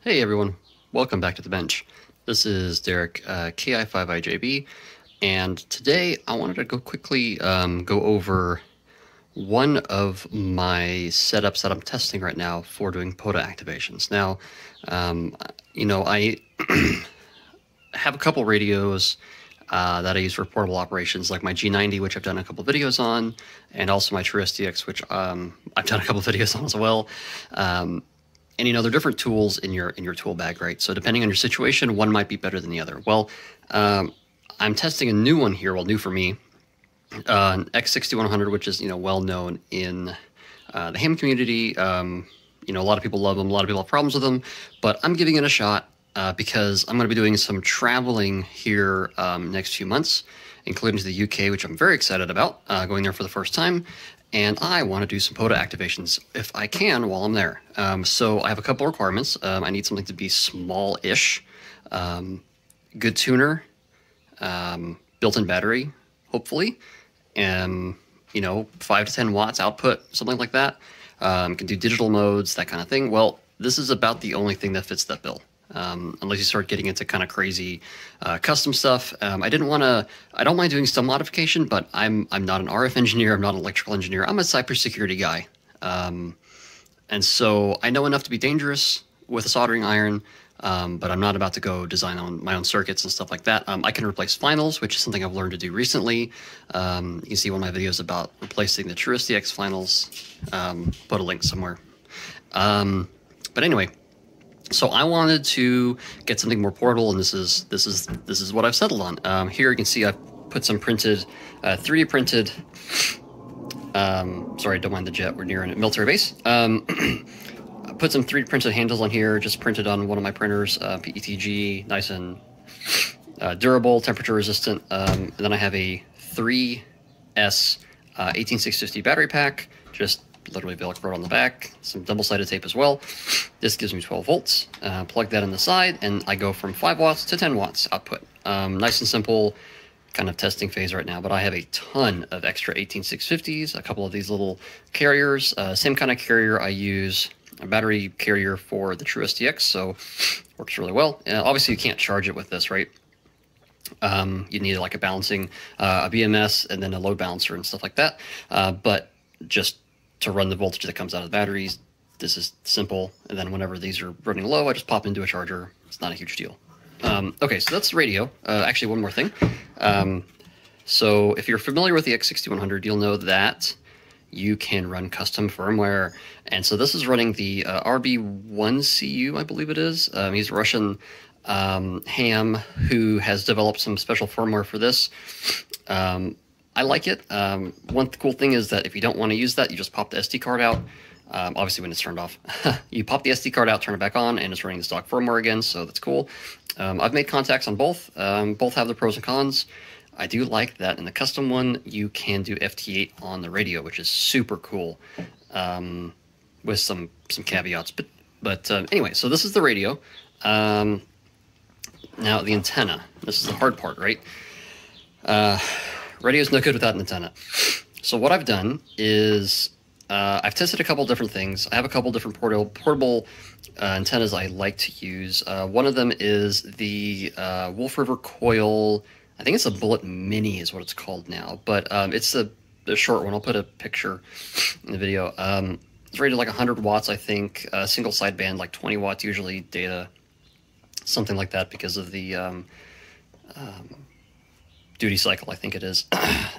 Hey everyone, welcome back to the bench. This is Derek, KI5IJB, and today I wanted to quickly go over one of my setups that I'm testing right now for doing POTA activations. Now, I have a couple radios that I use for portable operations, like my G90, which I've done a couple videos on, and also my TrueSTX, which I've done a couple videos on as well. And they're different tools in your tool bag, right? So depending on your situation, one might be better than the other. Well, I'm testing a new one here. Well, new for me, an X6100, which is well known in the ham community. A lot of people love them. A lot of people have problems with them, but I'm giving it a shot because I'm going to be doing some traveling here next few months, including to the UK, which I'm very excited about, going there for the first time. And I want to do some POTA activations if I can while I'm there. So I have a couple requirements. I need something to be small-ish, good tuner, built-in battery, hopefully, and 5 to 10 watts output, something like that. Can do digital modes, that kind of thing. Well, this is about the only thing that fits that bill. Unless you start getting into kind of crazy custom stuff. I don't mind doing some modification, but I'm not an RF engineer, I'm not an electrical engineer, I'm a cybersecurity guy. And so I know enough to be dangerous with a soldering iron, but I'm not about to go design on my own circuits and stuff like that. I can replace finals, which is something I've learned to do recently. You can see one of my videos about replacing the TrueSTX finals. Put a link somewhere. But anyway, so I wanted to get something more portable, and this is what I've settled on. Here you can see I've put some printed, 3D printed. Sorry, don't mind the jet. We're near a military base. I put some 3D printed handles on here, just printed on one of my printers, PETG, nice and durable, temperature resistant. And then I have a 3S 18650 battery pack, just literally Velcro on the back, some double-sided tape as well. This gives me 12 volts. Plug that in the side, and I go from 5 watts to 10 watts output. Nice and simple, kind of testing phase right now, but I have a ton of extra 18650s, a couple of these little carriers. Same kind of carrier I use, a battery carrier for the TrueSTX, so works really well. Obviously, you can't charge it with this, right? You need like a balancing, a BMS, and then a load balancer and stuff like that. But just to run the voltage that comes out of the batteries, this is simple. And then whenever these are running low, I just pop into a charger. It's not a huge deal. Okay, so that's the radio. Actually, one more thing. So if you're familiar with the X6100, you'll know that you can run custom firmware. And so this is running the RB1CU, I believe it is. He's a Russian ham who has developed some special firmware for this. I like it. One cool thing is that if you don't want to use that, you just pop the SD card out. Obviously, when it's turned off, you pop the SD card out, turn it back on, and it's running the stock firmware again, so that's cool. I've made contacts on both. Both have their pros and cons. I do like that in the custom one, you can do FT8 on the radio, which is super cool, with some caveats. But anyway, so this is the radio. Now, the antenna. This is the hard part, right? Radio's no good without an antenna. So what I've done is I've tested a couple different things. I have a couple different portable antennas I like to use. One of them is the Wolf River Coil. I think it's a Bullet Mini is what it's called now, but it's the short one. I'll put a picture in the video. It's rated like 100 watts, I think. Single sideband, like 20 watts usually data, something like that because of the duty cycle, I think it is.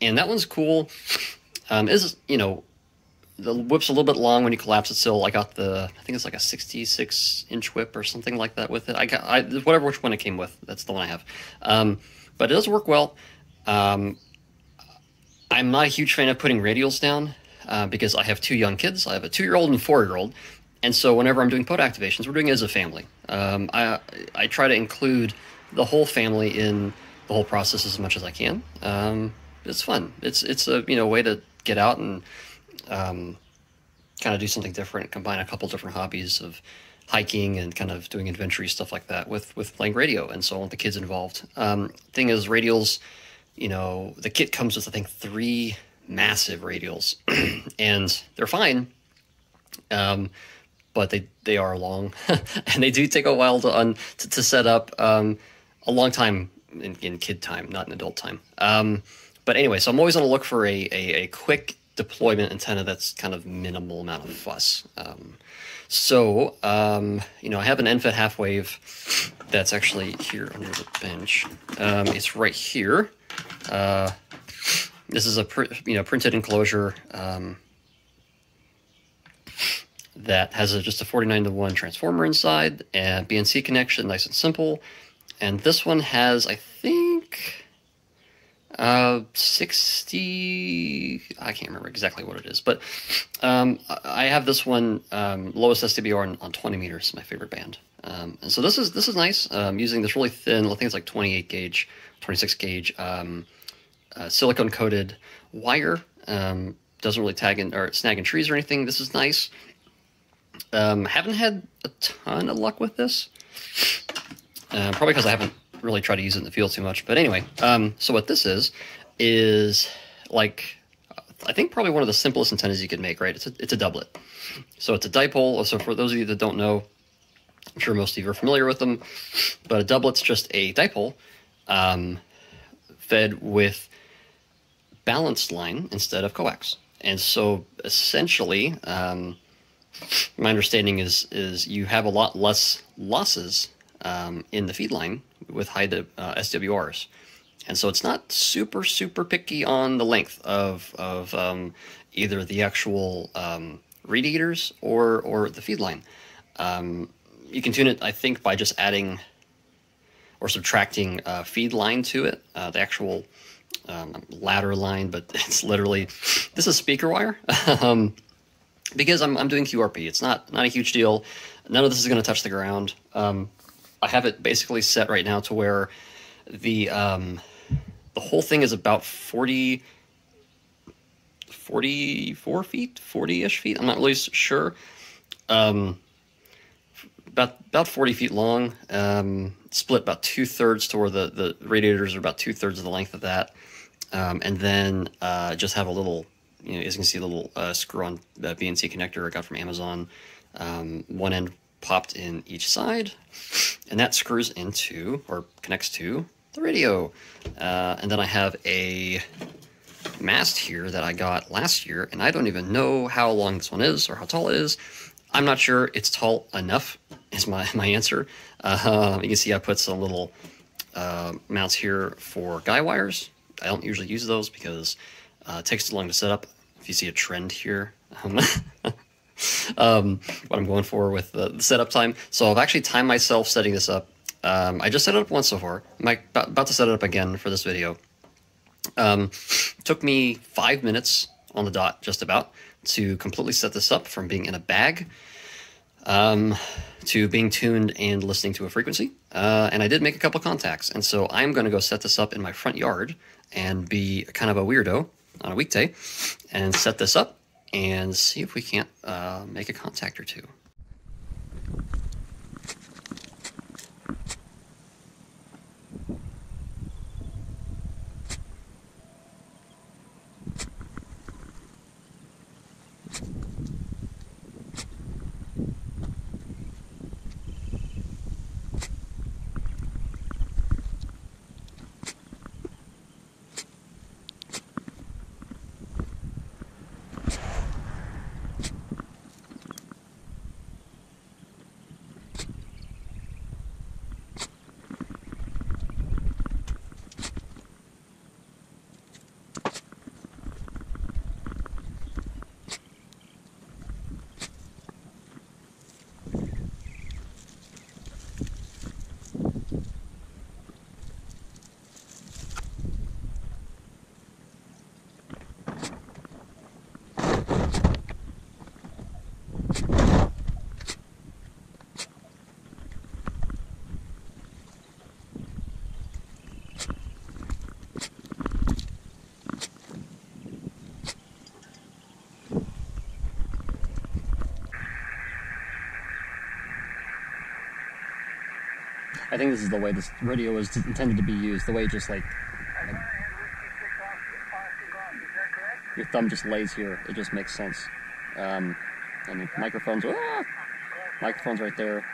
And that one's cool. The whip's a little bit long when you collapse it still. I got I think it's like a 66-inch whip or something like that with it. Whatever which one it came with, that's the one I have. But it does work well. I'm not a huge fan of putting radials down because I have 2 young kids. I have a 2-year-old and a 4-year-old. And so whenever I'm doing POTA activations, we're doing it as a family. I try to include the whole family in the whole process as much as I can. It's fun. It's a way to get out and kind of do something different, combine a couple different hobbies of hiking and kind of doing adventure stuff like that with playing radio, and so I want the kids involved. Thing is, radials, the kit comes with I think 3 massive radials, and they're fine. but they are long, and they do take a while to set up. A long time in kid time, not in adult time. But anyway, so I'm always on the look for a quick deployment antenna that's kind of minimal amount of fuss. So I have an NFET half wave that's actually here under the bench. It's right here. This is a printed enclosure that has just a 49-to-1 transformer inside and BNC connection, nice and simple. And this one has, I think, 60, I can't remember exactly what it is, but I have this one, lowest SDBR on 20 meters, my favorite band. And so this is nice, using this really thin, I think it's like 28 gauge, 26 gauge, silicone coated wire. Doesn't really tag in or snag in trees or anything. This is nice. Haven't had a ton of luck with this. Probably because I haven't really tried to use it in the field too much. But anyway, so what this is like, I think probably one of the simplest antennas you could make, right? It's a doublet. So it's a dipole. So for those of you that don't know, I'm sure most of you are familiar with them, but a doublet's just a dipole fed with balanced line instead of coax. And so essentially, my understanding is you have a lot less losses in the feed line with high SWRs. And so it's not super picky on the length of either the actual radiators or the feed line. You can tune it, I think, by just adding or subtracting feed line to it, the actual ladder line, but it's literally, this is speaker wire. Because I'm doing QRP. It's not a huge deal. None of this is going to touch the ground. I have it basically set right now to where the whole thing is about 44 feet, 40-ish feet. I'm not really sure. About 40 feet long. Split about 2/3 to where the radiators are about 2/3 of the length of that. And then just have a little, as you can see, a little screw-on BNC connector I got from Amazon. One end popped in each side, and that screws into, or connects to, the radio. And then I have a mast here that I got last year, and I don't even know how long this one is or how tall it is. I'm not sure. It's tall enough is my answer. You can see I put some little mounts here for guy wires. I don't usually use those because it takes too long to set up. If you see a trend here, what I'm going for with the setup time. So I've actually timed myself setting this up. I just set it up once so far. I'm about to set it up again for this video. Took me 5 minutes on the dot, just about, to completely set this up, from being in a bag to being tuned and listening to a frequency. And I did make a couple contacts. And so I'm going to go set this up in my front yard and be kind of a weirdo on a weekday and set this up and see if we can't make a contact or two. I think this is the way this radio is intended to be used, the way it just like your thumb just lays here. It just makes sense. And the microphones, Microphone's right there.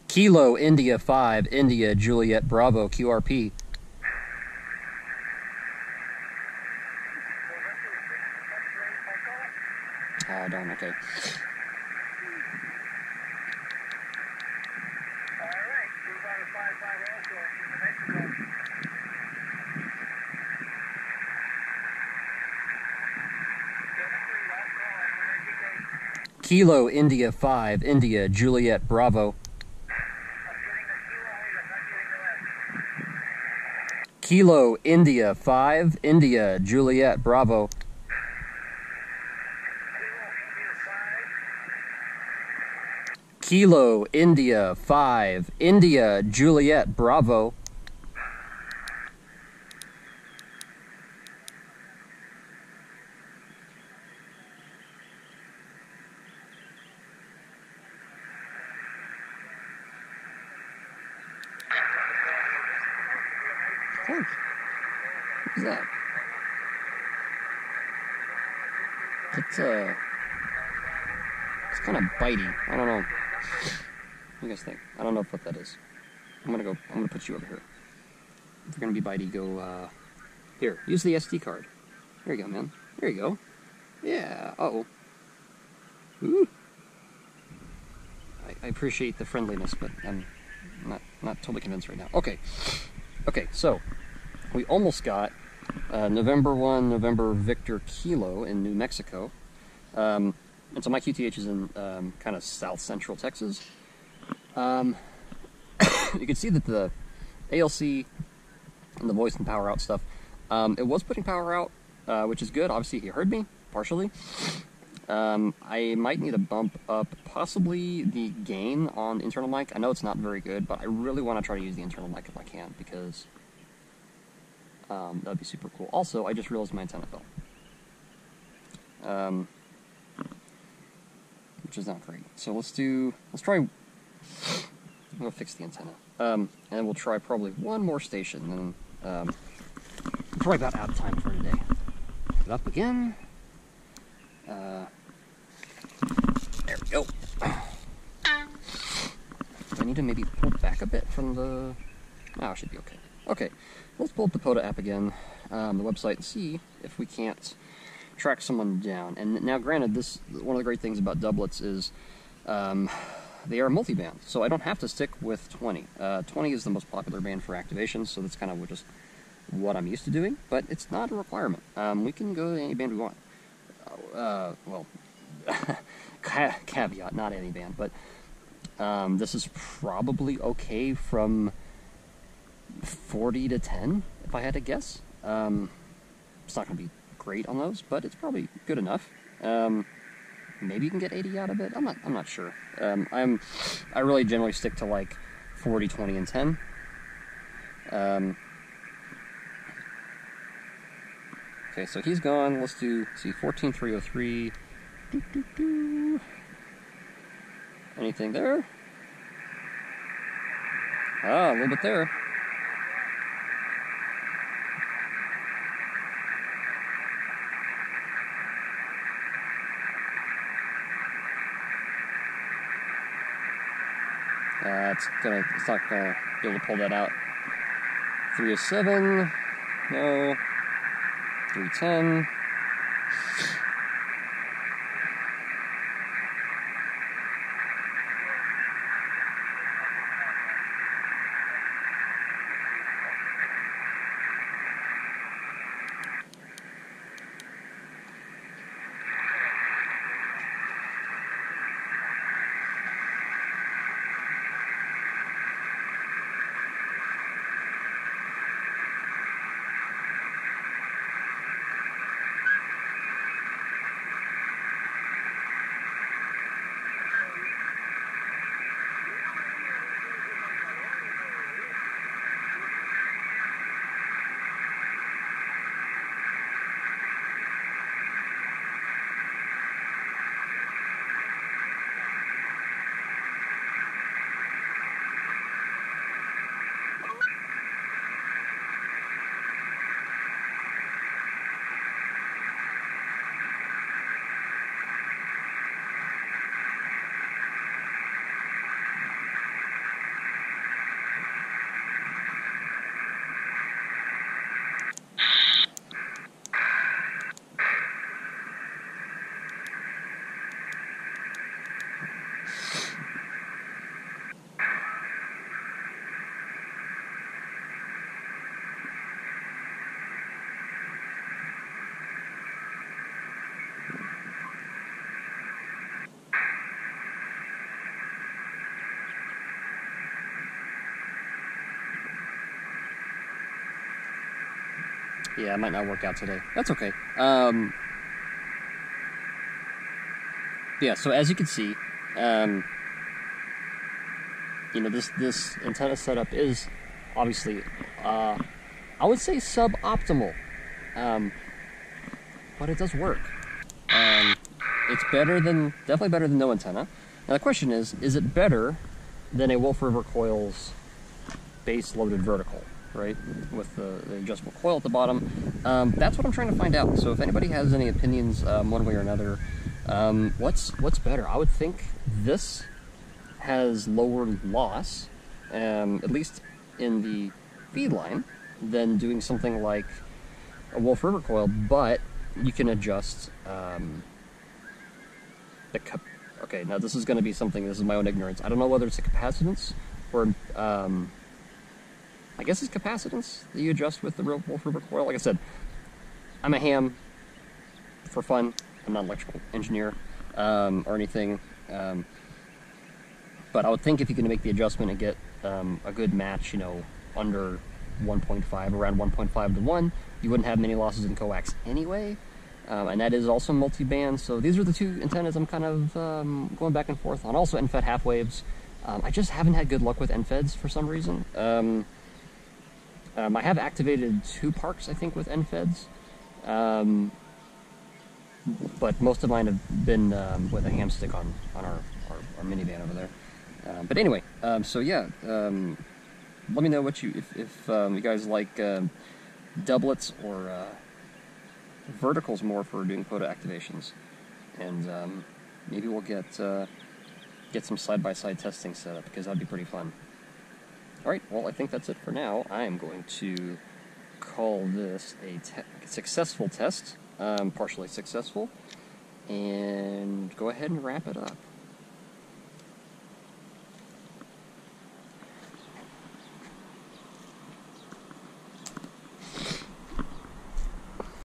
Kilo India 5 India Juliet Bravo QRP. Ah, darn, okay. Kilo India 5 India Juliet Bravo. Kilo India 5 India Juliet Bravo. Kilo India 5 India Juliet Bravo. What is that? It's kind of bitey. I don't know. What do you guys think? I don't know what that is. I'm gonna put you over here. If you're gonna be bitey, go, here, use the SD card. There you go, man. There you go. Yeah, uh-oh. Ooh. I appreciate the friendliness, but I'm not totally convinced right now. Okay. Okay, so, we almost got November 1, November Victor Kilo in New Mexico. And so my QTH is in kind of south-central Texas. You can see that the ALC and the voice and power out stuff, it was putting power out, which is good. Obviously, you heard me, partially. I might need to bump up possibly the gain on the internal mic. I know it's not very good, but I really want to try to use the internal mic if I can, because that would be super cool. Also, I just realized my antenna fell. Which is not great. So let's try, we'll fix the antenna. And then we'll try probably one more station, and probably about out of time for today. Put it up again. There we go. Do I need to maybe pull back a bit from the... Oh, it should be okay. Okay, let's pull up the POTA app again, the website, and see if we can't track someone down. And now, granted, one of the great things about doublets is they are multi-band, so I don't have to stick with 20. 20 is the most popular band for activation, so that's kind of just what I'm used to doing, but it's not a requirement. We can go to any band we want. Well, caveat, not any band, but this is probably okay from 40 to 10, if I had to guess. It's not going to be great on those, but it's probably good enough. Maybe you can get 80 out of it. I'm not sure. I really generally stick to like 40, 20, and 10. Okay, so he's gone. Let's see, 14303. Anything there? Ah, a little bit there. It's not gonna be able to pull that out. 307, no. 310. Yeah, it might not work out today. That's okay. Yeah, so as you can see, you know, this antenna setup is obviously, I would say suboptimal, but it does work. It's definitely better than no antenna. Now the question is it better than a Wolf River Coil's base-loaded vertical, right, with the adjustable coil at the bottom? That's what I'm trying to find out. So if anybody has any opinions one way or another, what's better? I would think this has lower loss, at least in the feed line, than doing something like a Wolf River Coil, but you can adjust okay, now this is going to be something, this is my own ignorance. I don't know whether it's a capacitance or, I guess it's capacitance that you adjust with the real Wolf River Coil. Like I said, I'm a ham for fun. I'm not an electrical engineer or anything. But I would think if you can make the adjustment and get a good match, you know, under 1.5, around 1.5 to 1, you wouldn't have many losses in coax anyway. And that is also multi-band. So these are the two antennas I'm kind of going back and forth on. Also NFED half waves. I just haven't had good luck with NFEDs for some reason. I have activated 2 parks, I think, with NFEDs. But most of mine have been with a ham stick on our miniband over there. But anyway, so yeah, let me know what if you guys like doublets or verticals more for doing POTA activations, and maybe we'll get some side-by-side testing set up, because that'd be pretty fun. Alright, well, I think that's it for now. I am going to call this a successful test, partially successful, and go ahead and wrap it up.